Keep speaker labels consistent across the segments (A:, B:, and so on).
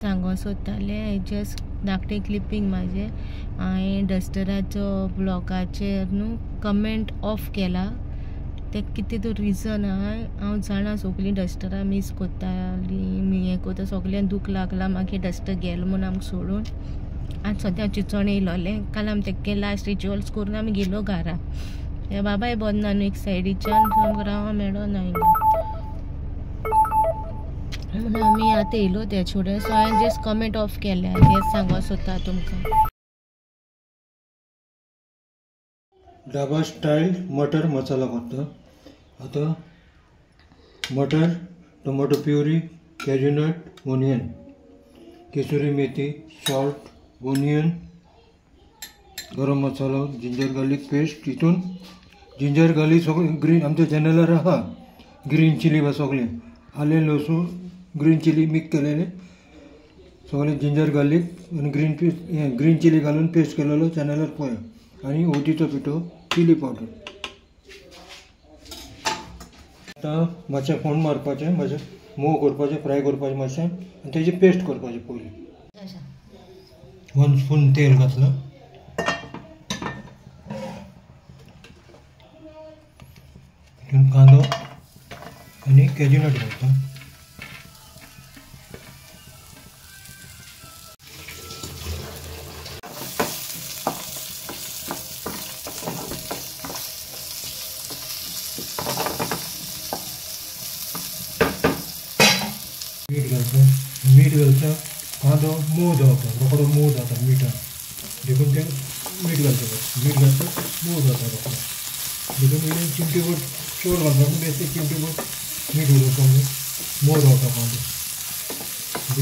A: सांगो सोदतालें जस्ट धाकटें क्लिपींग म्हाजें हांवें डस्टराचो ब्लॉगाचेर न्हू कमेंट ऑफ केला ते कितें तो रिजन हांव जाणा सगळीं डस्टरां मिस कोत्तालीं हें कोत्ता सगळ्यांक दूख लागला मागीर डस्टर गेलो म्हूण आमकां सोडून आनी सद्या चिंचोण येयलोलें काल आमी तेगे लास्ट रिच्युअल्स करून आमी गेलो घरा हे बाबाय बंद ना न्हू एक सायडीच्यान आमकां रावंक मेळना हिंगा म्हणून आमी आतां येयलो ते छोडे सो हांवें जस्ट कमेंट ऑफ केल्या हें सांगो सोदता तुमकां
B: ढाबा स्टाइल मटर मसाला करता आता मटर टोमॅटो प्युरी कॅज्यूनट ओनियन केसुरी मेथी सॉल्ट ओनियन गरम मसाला जिंजर गार्लिक पेस्ट हितून जिंजर गार्लिक सगळें ग्रीन आमच्या चॅनलार आहा ग्रीन चिली बा सगळें आलें लसूण ग्रीन चिली मिक्स केलेलें सगळें जिंजर गार्लिक आनी ग्रीन चिली घालून पेस्ट केलेलो चॅनलार पळया आनी ओटीचो पिठो चिली पावडर आतां मातशें फोंड मारपाचें मातशें मोव करपाचें फ्राय करपाचें मातशें आनी तेजी पेस्ट करपाची पयलीं 1 स्पून तेल घातलं हितून कांदो आनी कॅज्यूनट घालता मीठ घालता कांदो मोव जावता रोकडो मोव जाता मिठान देखून ते मीठ घालता मीठ घालता मोव जाता रोकडो देखून इल्लें चिमटीभर चड घालता बेश्टें चिमटीभर मीठ उडोवपाक जाय मोव जावता कांदो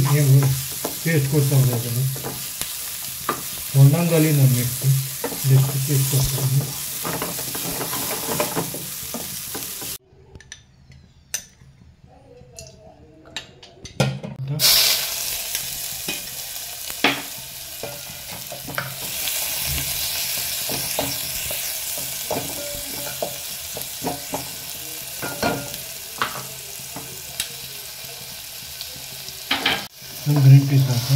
B: हें पेस्ट करपाक जाय जाल्यार तोंडाक घालिना मीठ तें पेस्ट करता ग्रीन पीस घालता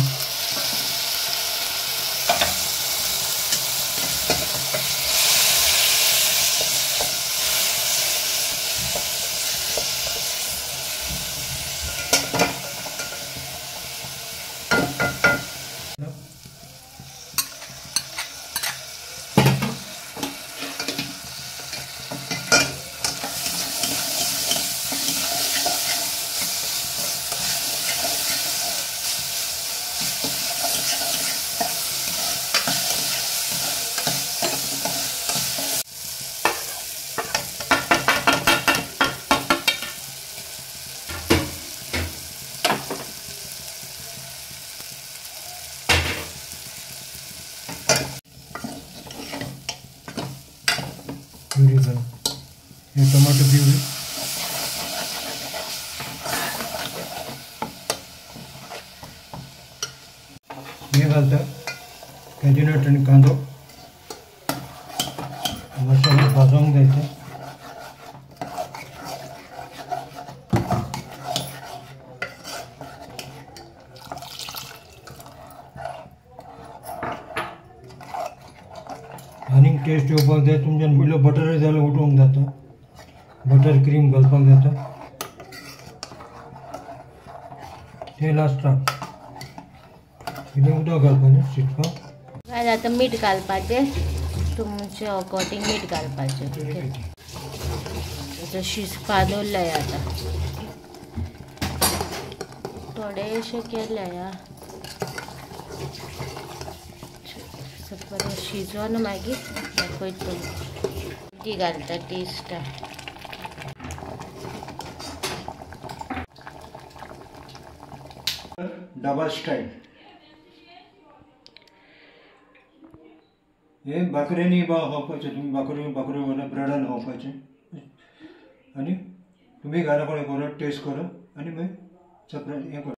B: प्युरी घाल हे टोमॅटो प्युरी हे घालता कॅज्यूनट आणि कांदो मसाला भाजूंक घ्यायचा आनी टेस्ट येवपाक जाय तुमच्यान इल्लो बटर जाल्यार उठोवंक जाता बटर क्रीम घालपाक जाता ते लास्टाक इल्लें उदक घालपाचें शिजपाक
A: आतां मीठ घालपाचें तुमचे अकॉर्डिंग मीठ घालपाचें तेजो शिजपा दवरलाय आतां थोडेशें केल्या बरें शिजोन मागीर दाखयता ती घालता टेस्टा
B: ढाबा स्टाइल हे भाकरेनी खावपाचें तुमी भाकरी ब्रेडान खावपाचें आनी तुमी घरा कडेन करा टेस्ट करा आनी मागीर सपरेट हें करा